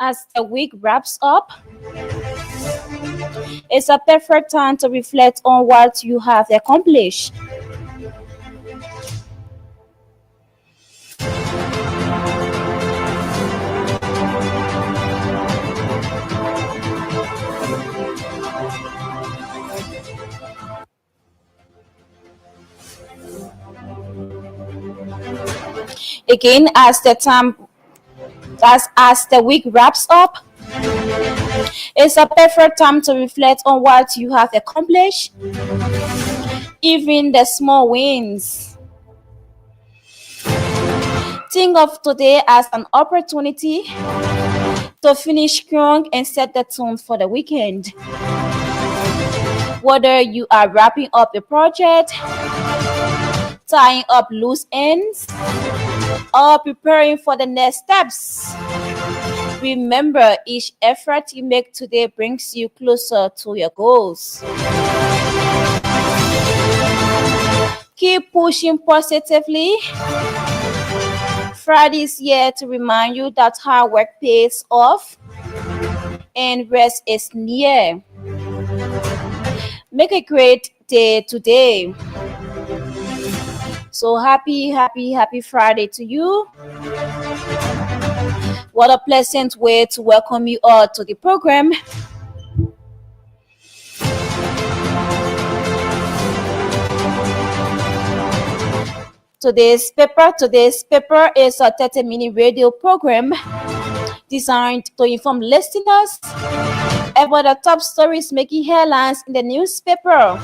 As the week wraps up, it's a perfect time to reflect on what you have accomplished. Again, as the week wraps up, it's a perfect time to reflect on what you have accomplished, even the small wins. Think of today as an opportunity to finish strong and set the tone for the weekend. Whether you are wrapping up a project, tying up loose ends, or preparing for the next steps, remember each effort you make today brings you closer to your goals. Keep pushing positively. Friday is here to remind you that hard work pays off and rest is near. Make a great day today. So happy Friday to you. What a pleasant way to welcome you all to the program. Today's paper is a 30-minute radio program designed to inform listeners about the top stories making headlines in the newspaper,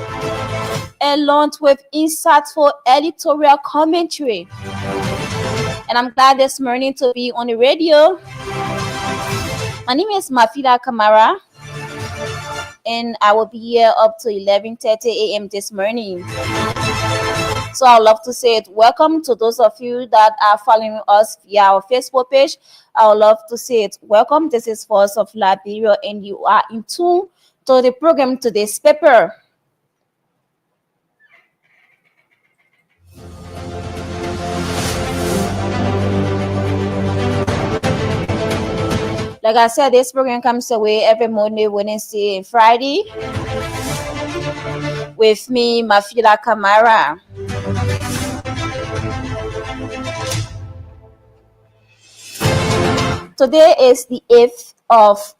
along with insightful editorial commentary. And I'm glad this morning to be on the radio. My name is Mafila Kamara, and I will be here up to 11:30 a.m. this morning. So I'd love to say it. Welcome to those of you that are following us via our Facebook page. I would love to say it. Welcome. This is Voice of Liberia, and you are in tune to the program Today's Paper. Like I said, this program comes away every Monday, Wednesday, and Friday with me, Mafila Kamara. Today is the 8th of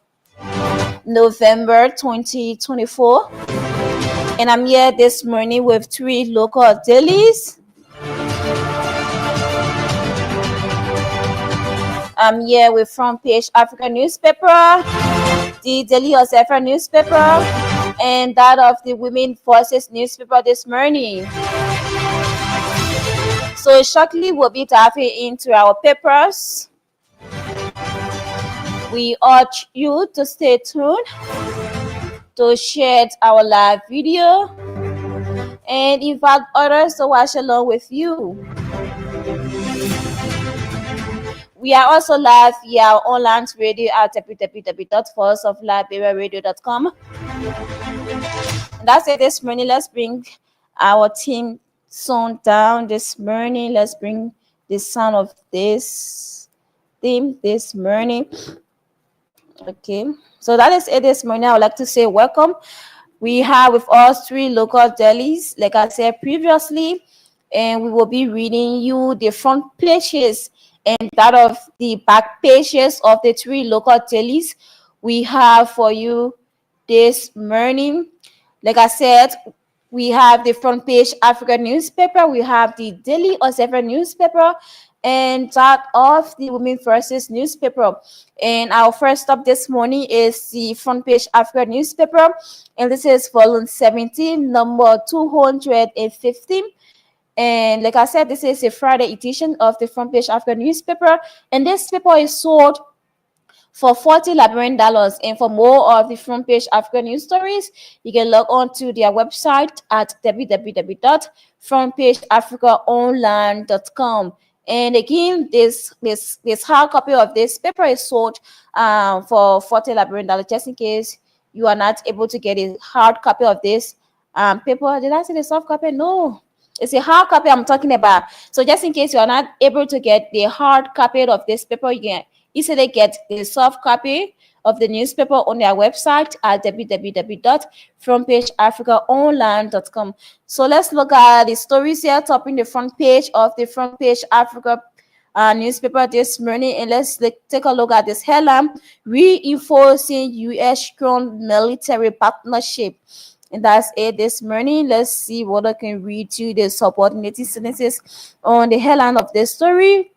November 2024, and I'm here this morning with 3 local dailies. I'm here with Front Page Africa newspaper, the Daily Observer newspaper, and that of the Women Voices newspaper this morning. So shortly we'll be diving into our papers. We urge you to stay tuned, to share our live video, and invite others to watch along with you. We are also live via our online radio at www.voiceofliberiaradio.com. That's it this morning. Let's bring our team song down this morning. Let's bring the sound of this theme this morning. Okay, so that is it this morning. I would like to say welcome. We have with us 3 local dailies, like I said previously, and we will be reading you the front pages and that of the back pages of the 3 local dailies we have for you this morning. Like I said, we have the Front Page Africa newspaper, we have the Daily Observer newspaper, and that of the Women Versus newspaper. And our first stop this morning is the Front Page Africa newspaper, and this is volume 17, number 215. And like I said, this is a Friday edition of the Front Page Africa newspaper, and this paper is sold for $40 Liberian. And for more of the Front Page Africa news stories, you can log on to their website at www.frontpageafricaonline.com. And again, this hard copy of this paper is sold for $40 Liberian, just in case you are not able to get a hard copy of this paper. Did I say the soft copy? No, it's a hard copy I'm talking about. So just in case you are not able to get the hard copy of this paper, you can easily get the soft copy of the newspaper on their website at www.frontpageafricaonline.com. So let's look at the stories here topping the front page of the Front Page Africa newspaper this morning, and let's take a look at this headline: reinforcing U.S. strong military partnership. And that's it this morning. Let's see what I can read to the subordinated sentences on the headline of this story.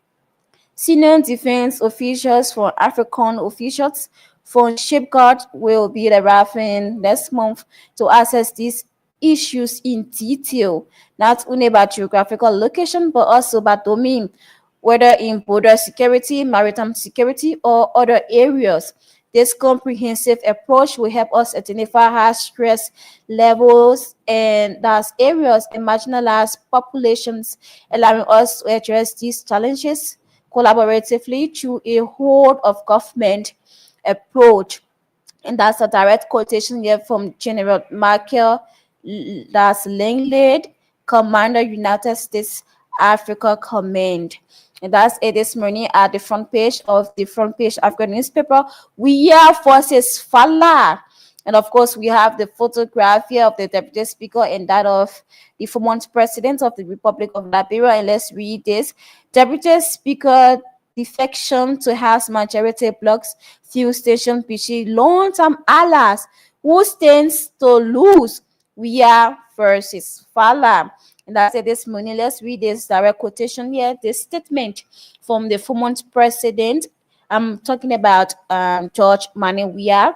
Senior defense officials from African officials from Safeguard will be arriving next month to assess these issues in detail, not only about geographical location, but also by domain, whether in border security, maritime security, or other areas. This comprehensive approach will help us identify high stress levels and thus areas and marginalized populations, allowing us to address these challenges collaboratively through a whole of government approach. And that's a direct quotation here from General Michael, that's Langley, Commander, United States Africa Command. And that's it this morning at the front page of the Front Page Africa newspaper. We are forces Fala. And of course, we have the photograph here of the Deputy Speaker and that of the former President of the Republic of Liberia. And let's read this. Deputy Speaker defection to House majority blocks fuel station pitching long-term allies. Who stands to lose? We are versus Fala. And that's it this morning. Let's read this direct quotation here. This statement from the former president. I'm talking about George Weah.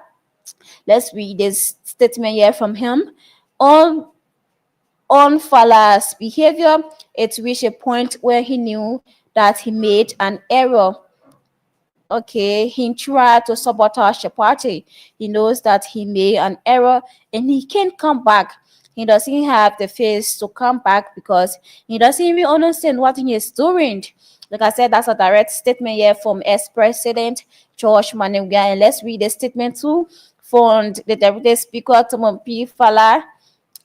Let's read this statement here from him. On Fala's behavior, it reached a point where he knew that he made an error. Okay, he tried to sabotage the party. He knows that he made an error and he can't come back. He doesn't have the face to come back because he doesn't even understand what he is doing. Like I said, that's a direct statement here from ex-president George Weah. And let's read the statement too from the Deputy Speaker, Thomas P. Fala.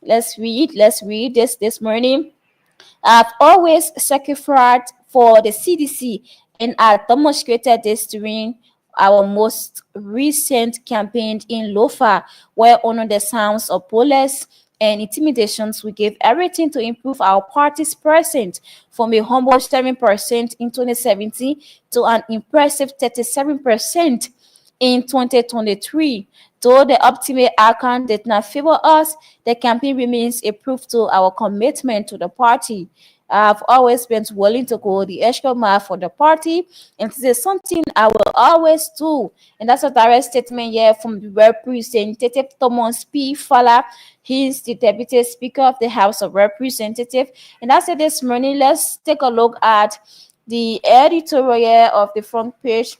Let's read this morning. I've always sacrificed for the CDC, and I demonstrated this during our most recent campaign in Lofa, where under the sounds of bullets and intimidations, we gave everything to improve our party's percent from a humble 7% in 2017 to an impressive 37% in 2023. Though the optimate outcome did not favor us, the campaign remains a proof to our commitment to the party. I've always been willing to go the extra mile for the party, and this is something I will always do. And that's a direct statement here from the Representative Thomas P. Fala. He's the Deputy Speaker of the House of Representatives. And that's it this morning. Let's take a look at the editorial of the front page.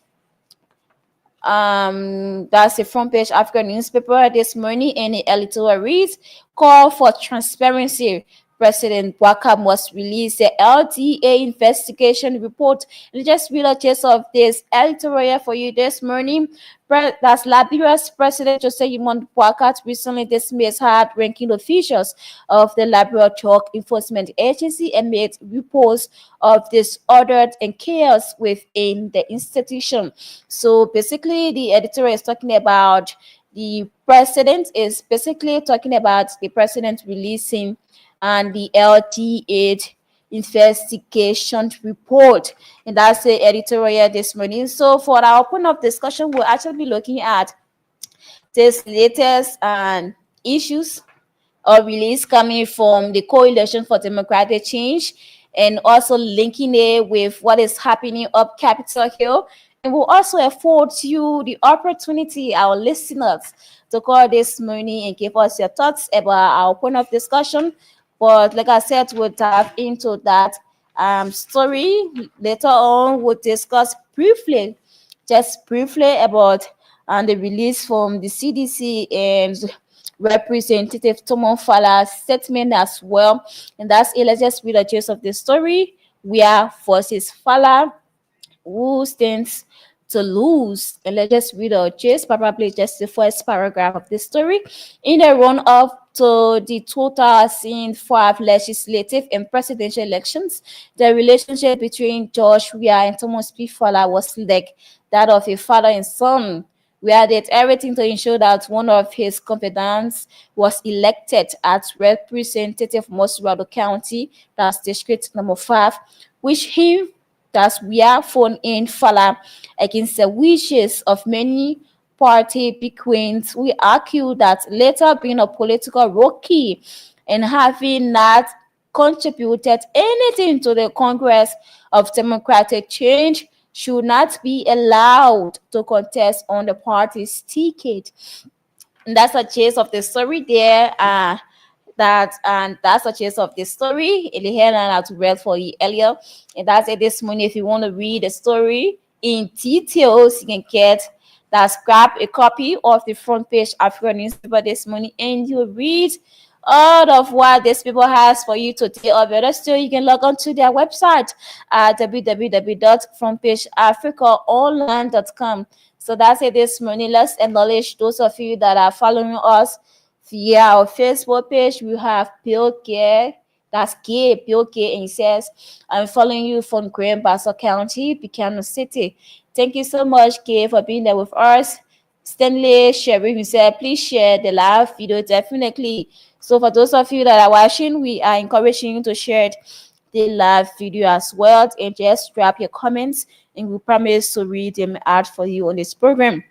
That's the Front Page Africa newspaper this morning, and the editorial reads: call for transparency. President Bouaka must release the LDA investigation report. And just read a gist of this editorial for you this morning. That's Liberia's President Jose Bouaka recently dismissed high-ranking officials of the Liberia Drug Enforcement Agency and made reports of disorder and chaos within the institution. So basically, the editorial is talking about the president releasing and the LT8 investigation report. And that's the editorial this morning. So for our open up discussion, we'll actually be looking at this latest issues or release coming from the Coalition for Democratic Change. and also linking it with what is happening up Capitol Hill. And will also afford you the opportunity, our listeners, to call this morning and give us your thoughts about our point of discussion. But like I said, we'll dive into that story later on. We'll discuss just briefly about the release from the CDC and Representative Tomon Fala's statement as well. And that's it. Let's just read the gist of the story. We are versus Fala, who stands to lose. And let's just read the gist, probably just the first paragraph of the story. In the run up to the 2005 legislative and presidential elections, the relationship between George Weah and Thomas P. Fowler was like that of a father and son. Weah did everything to ensure that one of his confidants was elected as Representative Mosrado County, that's District number 5, which he that's we are phone in Fala against the wishes of many party bequests. We argue that later being a political rookie and having not contributed anything to the Congress of Democratic Change should not be allowed to contest on the party's ticket. And that's a gist of the story there. That's a gist of the story. In the headline I read for you earlier, and that's it this morning. If you want to read the story in details, you can grab a copy of the front page African newspaper this morning, and you read all of what this paper has for you today. Or better still, you can log on to their website at www.frontpageafricaonline.com. So that's it this morning. Let's acknowledge those of you that are following us via our Facebook page. We have Bill Gay, that's Gay, Bill Gay, and he says, I'm following you from Grand Bassa County, Buchanan City. Thank you so much, Gay, for being there with us. Stanley Sherry, who said, please share the live video, definitely. So for those of you that are watching, we are encouraging you to share the live video as well, and just drop your comments, and we promise to read them out for you on this program.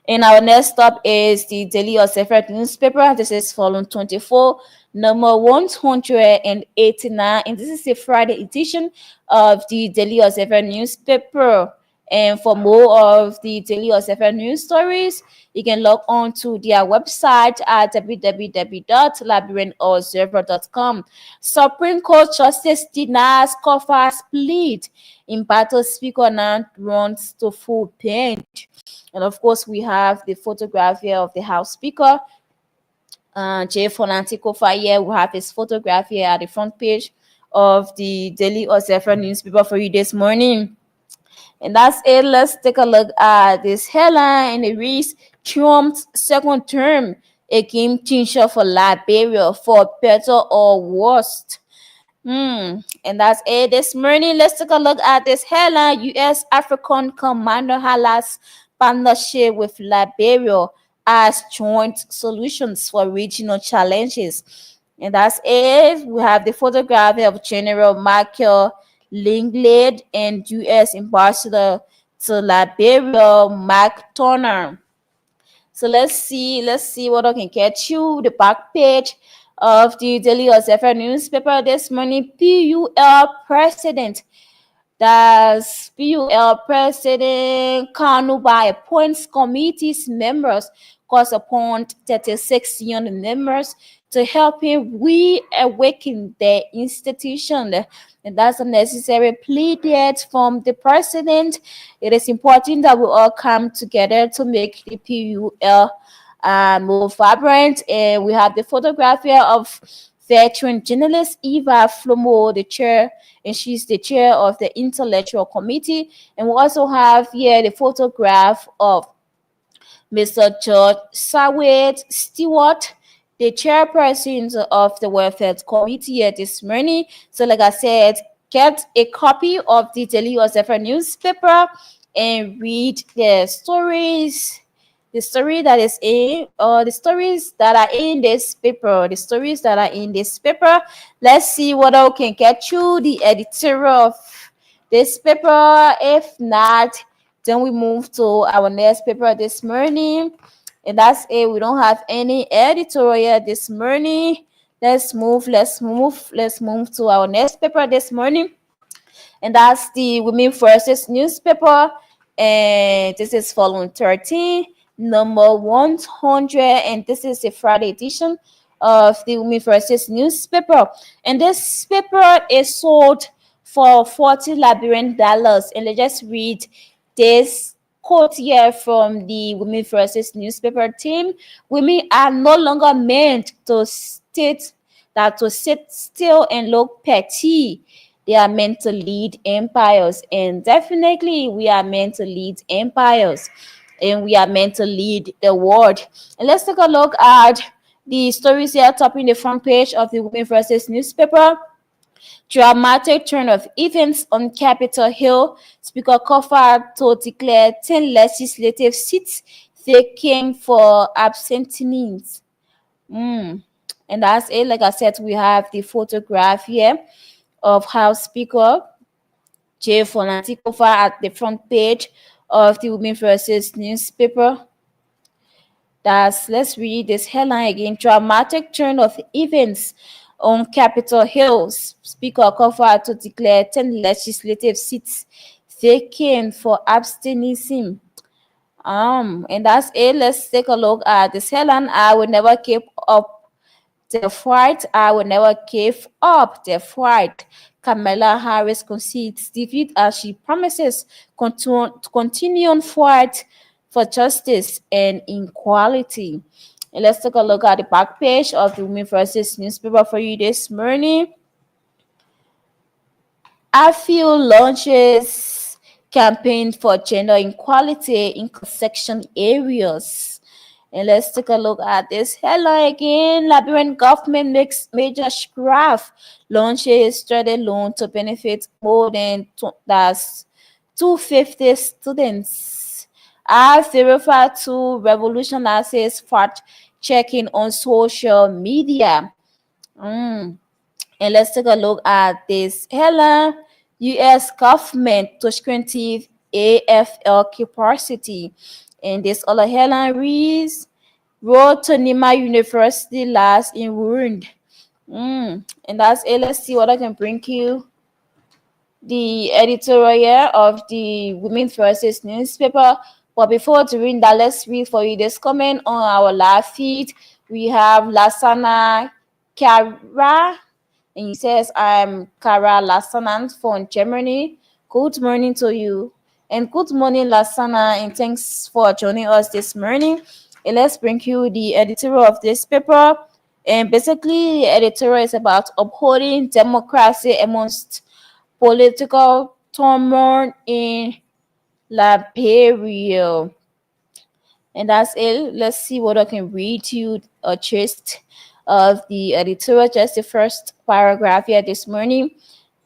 And our next stop is the Daily Ocephate newspaper. This is volume 24, number 189. And this is the Friday edition of the Daily Ocephate newspaper. And for more of the Daily Ocephate news stories, you can log on to their website at www.liberianobserver.com. Supreme Court Justice denies Kofa's plea in battle. Speaker now runs to full bench. And of course, we have the photograph here of the House Speaker, J. Fonanti Kofa. Here we have his photograph here at the front page of the Daily Ocephate newspaper for you this morning. And that's it. Let's take a look at this headline. It reads, Trump's second term, a game changer for Liberia, for better or worse. And that's it this morning. Let's take a look at this headline. U.S. African Commander highlights partnership with Liberia as joint solutions for regional challenges. And that's it. We have the photograph of General Michael Linglade and U.S. Ambassador to Liberia, Mark Turner. So let's see what I can get you. The back page of the Daily Ocephate newspaper this morning. PUL President. That's PUL President Kanuba appoints committee's members, calls upon 36 young members to help him reawaken the institution. And that's a necessary plea yet from the president. It is important that we all come together to make the PUL more vibrant. And we have the photograph here of veteran journalist Eva Flomo, the chair, and she's the chair of the intellectual committee. And we also have here the photograph of Mr. George Sawit Stewart, the chairperson of the welfare committee here this morning. So like I said, get a copy of the Daily Ocephate newspaper and read the stories that are in this paper. Let's see what I can get you the editor of this paper. If not, then we move to our next paper this morning. And that's it. We don't have any editorial this morning. Let's move to our next paper this morning, and that's the Women Versus newspaper. And this is volume 13, number 100, and this is a Friday edition of the Women Versus newspaper. And this paper is sold for $40. And let's just read this quote here from the Women Versus newspaper team. Women are no longer meant to sit still and look petty. They are meant to lead empires, and definitely we are meant to lead empires, and we are meant to lead the world. And let's take a look at the stories here topping the front page of the Women Versus newspaper. Dramatic turn of events on Capitol Hill. Speaker Cofer to declare 10 legislative seats vacant for absentees. And that's it. Like I said, we have the photograph here of House Speaker Jay Fonantikova at the front page of the Women Versus newspaper. Let's read this headline again. Dramatic turn of events on Capitol Hill. Speaker Cofer to declare 10 legislative seats vacant for abstention. And that's it. Let's take a look at this headline. I will never keep up the fight. I will never give up the fight. Kamala Harris concedes defeat as she promises continuing fight for justice and equality. And let's take a look at the back page of the Women Versus newspaper for you this morning. AFIL launches campaign for gender equality in intersection areas. And let's take a look at this headline again. Liberian government makes major graph launches student loan to benefit more than 250 students. I verify to revolutionize fact checking on social media. And let's take a look at this headline. U.S. government to strengthen AFL capacity. And this other headline reads, Road to Nima University lies in ruin. And that's it. Let's see what I can bring you. The editorial of the Women Versus newspaper. But before doing that, let's read for you this comment on our live feed. We have Lasana Kara, and he says, I'm Kara Lasana from Germany. Good morning to you. And good morning, Lasana, and thanks for joining us this morning. And let's bring you the editorial of this paper. And basically, the editorial is about upholding democracy amongst political turmoil in Liberia. And that's it. Let's see what I can read to you a gist of the editorial, just the first paragraph here this morning.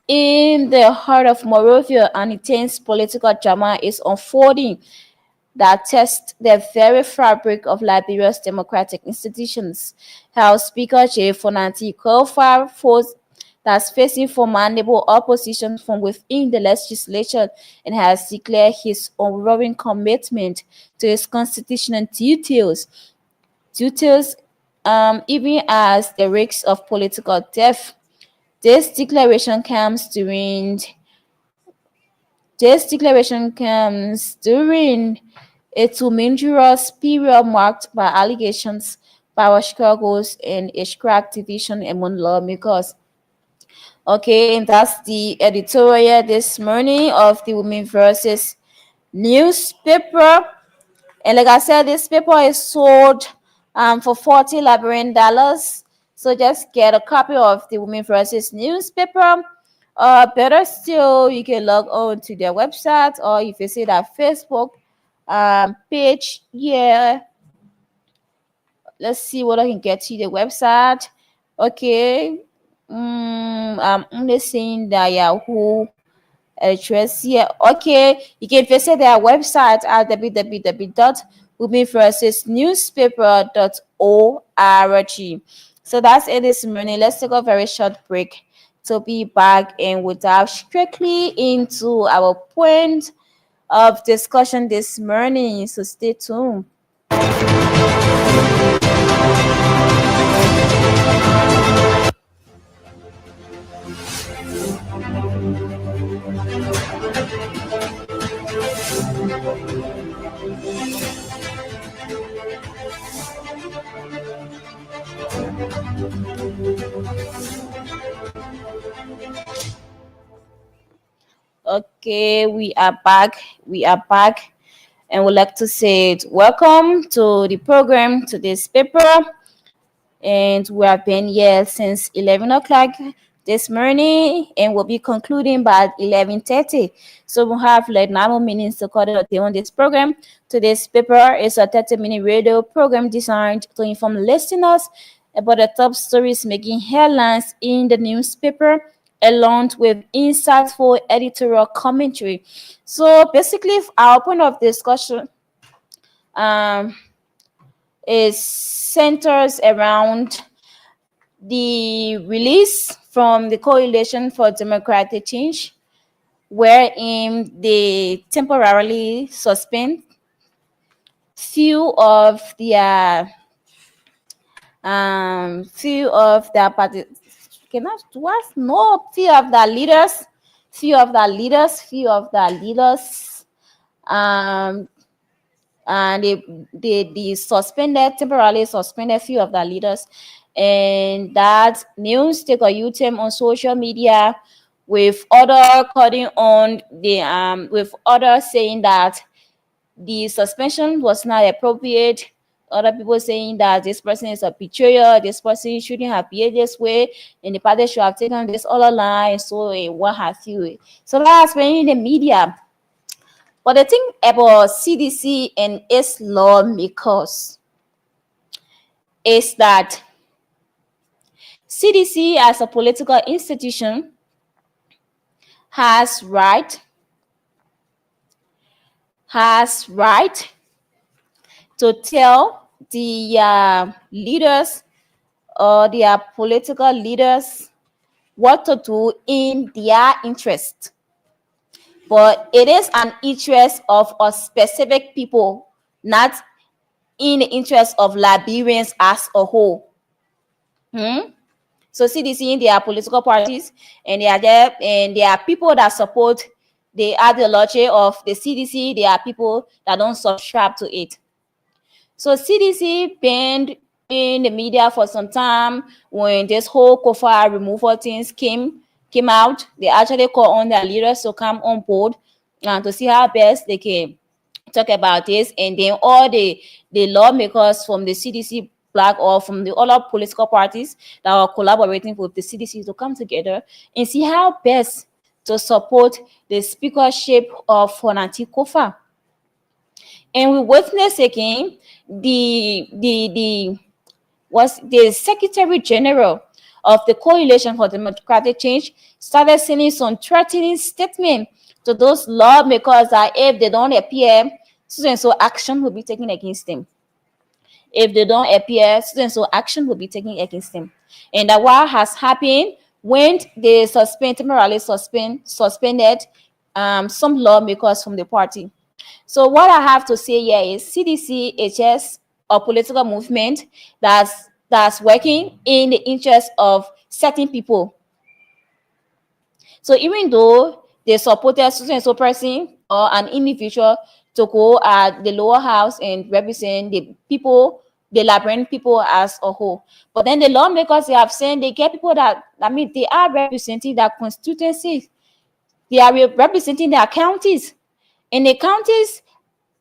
In the heart of Monrovia, an intense political drama is unfolding that tests the very fabric of Liberia's democratic institutions. House Speaker Jay Fonantikova that's facing formidable opposition from within the legislature and has declared his unwavering commitment to his constitutional duties, even as the risks of political death. This declaration comes during a tumultuous period marked by allegations, power struggles, and extract division among lawmakers. Okay, and that's the editorial this morning of the Women Versus newspaper. And like I said, this paper is sold for $40 Liberian. So just get a copy of the Women Versus newspaper. Better still, you can log on to their website, or if you see that Facebook page here. Let's see what I can get to the website. Okay. I'm only seeing the Yahoo address here. Okay, you can visit their website at www.womenversusnewspaper.org. So that's it this morning. Let's take a very short break to be back, and we'll dive strictly into our point of discussion this morning. So stay tuned. Okay, we are back. We are back, and would like to say welcome to the program, to this paper. And we have been here since 11 o'clock this morning, and we'll be concluding by 11:30. So we have like 9 minutes to cut it on this program. Today's paper is a 30-minute radio program designed to inform listeners about the top stories making headlines in the newspaper, along with insightful editorial commentary. So basically, our point of discussion um, is centers around the release from the Coalition for Democratic Change, wherein they temporarily suspend few of their party. Cannot what? No, few of the leaders, um, and they temporarily suspended few of the leaders, and that news take a U-turn on social media, with other calling on the with others saying that the suspension was not appropriate. Other people saying that this person is a betrayer, this person shouldn't have behaved this way, and the party should have taken this all along, so what have you. So that's when in the media. But the thing about CDC and its lawmakers is that CDC as a political institution has right to tell the leaders or their political leaders what to do in their interest. But it is an interest of a specific people, not in the interest of Liberians as a whole. So CDC, they are political parties, and they are there, and there are people that support the ideology of the CDC. There are people that don't subscribe to it. So CDC banned in the media for some time when this whole COFA removal things came out. They actually call on their leaders to come on board and to see how best they can talk about this, and then all the lawmakers from the CDC black or from the other political parties that are collaborating with the CDC to come together and see how best to support the speakership of Fonanti Kofa. And we witness again the Secretary General of the Coalition for Democratic Change started sending some threatening statement to those lawmakers that if they don't appear, so and so action will be taken against them. If they don't appear, so and so action will be taken against them. And that what has happened when they temporarily suspended some lawmakers from the party. So what I have to say here is CDC is just a political movement that's working in the interest of certain people. So even though they supported so and so person or an individual to go at the lower house and represent the people, the Liberian people as a whole, but then the lawmakers, they have said they get people they are representing their constituencies, they are representing their counties, and the counties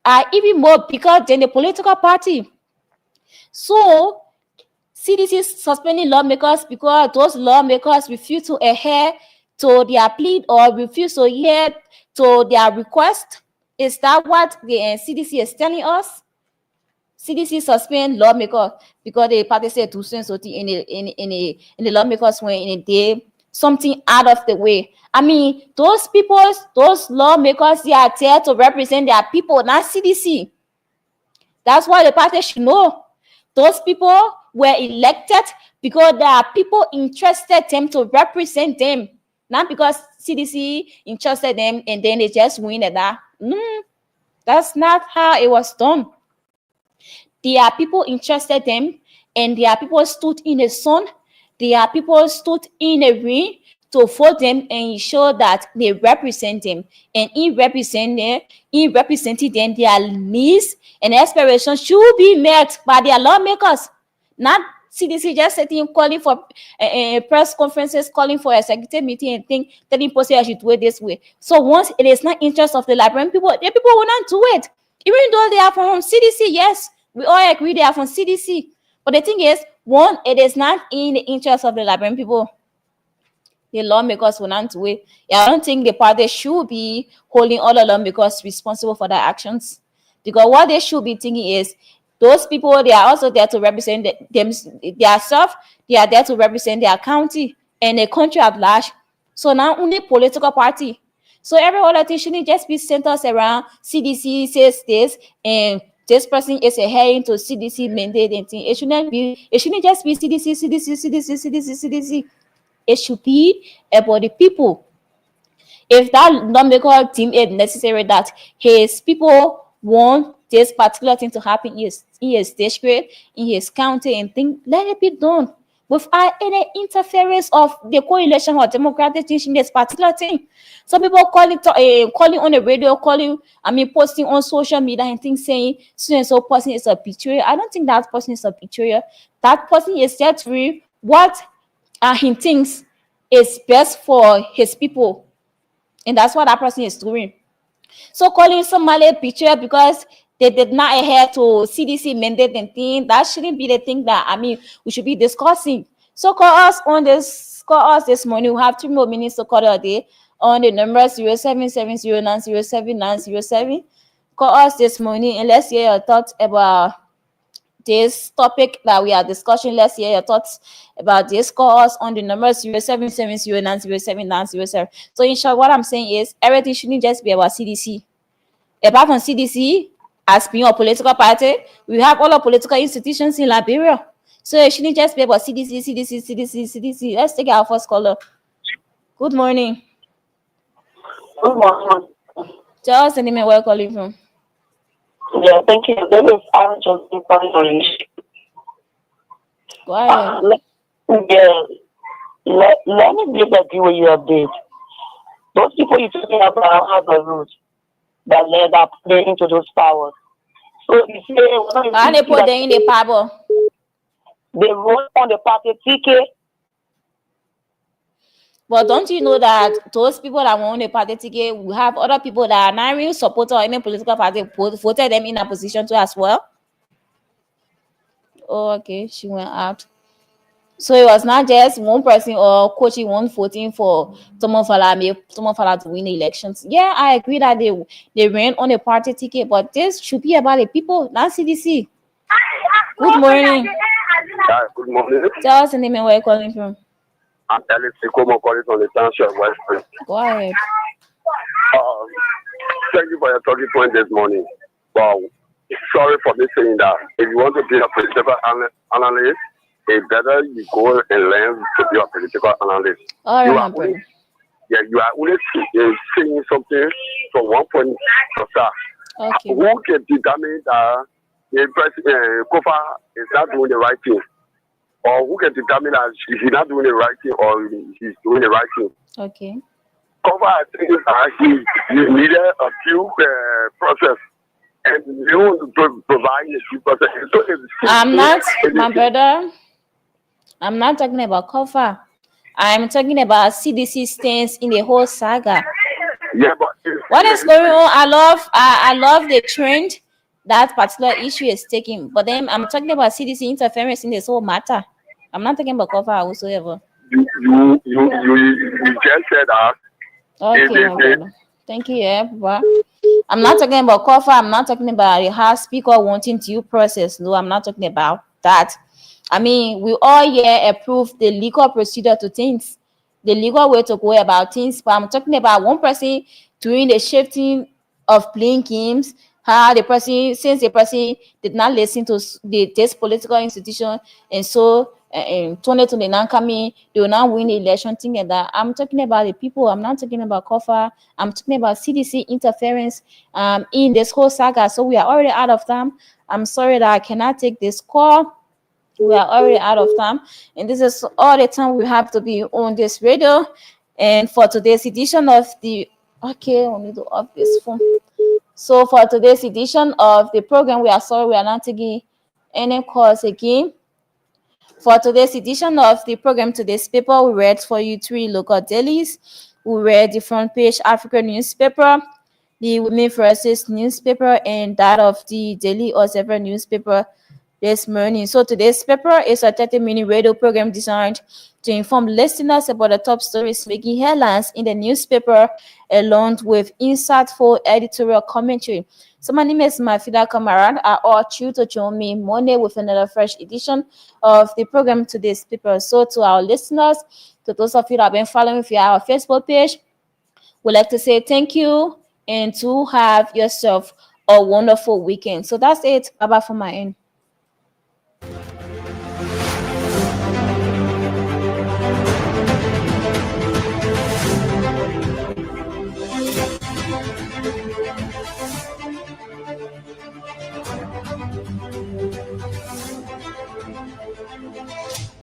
are even more bigger than the political party. So CDC is suspending lawmakers because those lawmakers refuse to adhere to their plea or refuse to adhere to their request. Is that what the CDC is telling us? CDC suspend lawmakers because the party said to send something in the lawmakers when in a day something out of the way. I mean, those lawmakers, they are there to represent their people, not CDC. That's why the party should know. Those people were elected because there are people interested them to represent them, not because CDC interested them and then they just win at that. That's not how it was done. There are people interested them, and there are people stood in the sun. There are people stood in the rain to vote them and ensure that they represent them. And in representing them, their needs and aspirations should be met by their lawmakers, not CDC just sitting calling for press conferences, calling for executive meeting and telling people say I should do it this way. So once it is not interest of the Liberian people, the people will not do it. Even though they are from CDC, yes, we all agree they are from CDC. But the thing is, one, it is not in the interest of the Liberian people. The lawmakers will not do it. I don't think the party should be holding all the lawmakers responsible for their actions. Because what they should be thinking is, those people, they are also there to represent themselves. They are there to represent their county and the country at large. So not only political party. So every other thing shouldn't just be centered around CDC says this and this person is adhering to CDC mandate and thing. It shouldn't just be CDC. It should be about the people. If that lawmaker team is necessary, that his people want this particular thing to happen in his district, in his county, and thing, let it be done without any interference of the coalition or democratic things in this particular thing. Some people calling on the radio, posting on social media and things saying so and so person is a betrayer. I don't think that person is a betrayer. That person is there to read what he thinks is best for his people. And that's what that person is doing. So calling somebody a betrayer because they did not adhere to CDC mandate and thing, that shouldn't be the thing that we should be discussing. So call us this morning. We have 3 more minutes to call a day on the number 0770907907. Call us this morning and let's hear your thoughts about this topic that we are discussing. Let's hear your thoughts about this. Call us on the number 0770907907. So in short, what I'm saying is everything shouldn't just be about CDC. Apart from CDC, as being a political party, we have all our political institutions in Liberia. So it shouldn't just be about CDC. Let's take our first caller. Good morning. Good morning. Tell us the name and where you're calling from. Yeah, thank you. This is Aaron Johnson calling on. Go ahead. Let me disagree with your update. Those people you're talking about have a root that led up into those powers. So you say, why they put them in the power? They wrote on the party ticket. But don't you know that those people that won the party ticket, we have other people that are not really supporters of any political party voted them in a position to as well? Oh, okay, she went out. So it was not just one person or coaching one voting for someone for to win the elections. Yeah, I agree that they ran on a party ticket, but this should be about the people, not CDC. Good morning. Hi, good morning. Tell us the name and where you're calling from. I'm Alex Ikomo calling from the township of West Point. Go ahead. Thank you for your talking point this morning. Wow. Sorry for me saying that. If you want to be a political analyst, it's better you go and learn to be a political analyst. All right, you are only saying something from one point of view. Okay. Who can determine that the president Kofa is not doing the right thing? Or who can determine that he's not doing the right thing or he's doing the right thing? Okay. Kofa, I think he needed a due process. And you want to provide a due process. So I'm not talking about Kofa. I'm talking about CDC stance in the whole saga. Yeah, but what is going on? I love the trend that particular issue is taking, but then I'm talking about CDC interference in this whole matter. I'm not talking about Kofa whatsoever. You just said that. Okay. Thank you, yeah, but I'm not talking about Kofa. I'm not talking about the House Speaker wanting due process. No, I'm not talking about that. We all here approve the legal procedure to things, the legal way to go about things. But I'm talking about one person doing the shifting of playing games. How since the person did not listen to this political institution, and so in 2029 coming, they will not win the election, thing like that. I'm talking about the people. I'm not talking about Kofa. I'm talking about CDC interference in this whole saga. So we are already out of time. I'm sorry that I cannot take this call. We are already out of time, and this is all the time we have to be on this radio. And for today's edition of the okay, I need to off this phone. So for today's edition of the program, we are sorry we are not taking any calls again. For today's edition of the program, today's paper, we read for you three local dailies. We read the front page African newspaper, the Women Versus newspaper, and that of the Daily Observer newspaper this morning. So today's paper is a 30-minute radio program designed to inform listeners about the top stories making headlines in the newspaper, along with insightful editorial commentary. So my name is Mafida Kamarad. I urge you to join me Monday with another fresh edition of the program today's paper. So to our listeners, to those of you that have been following via our Facebook page, we'd like to say thank you and to have yourself a wonderful weekend. So that's it. Bye-bye from my end.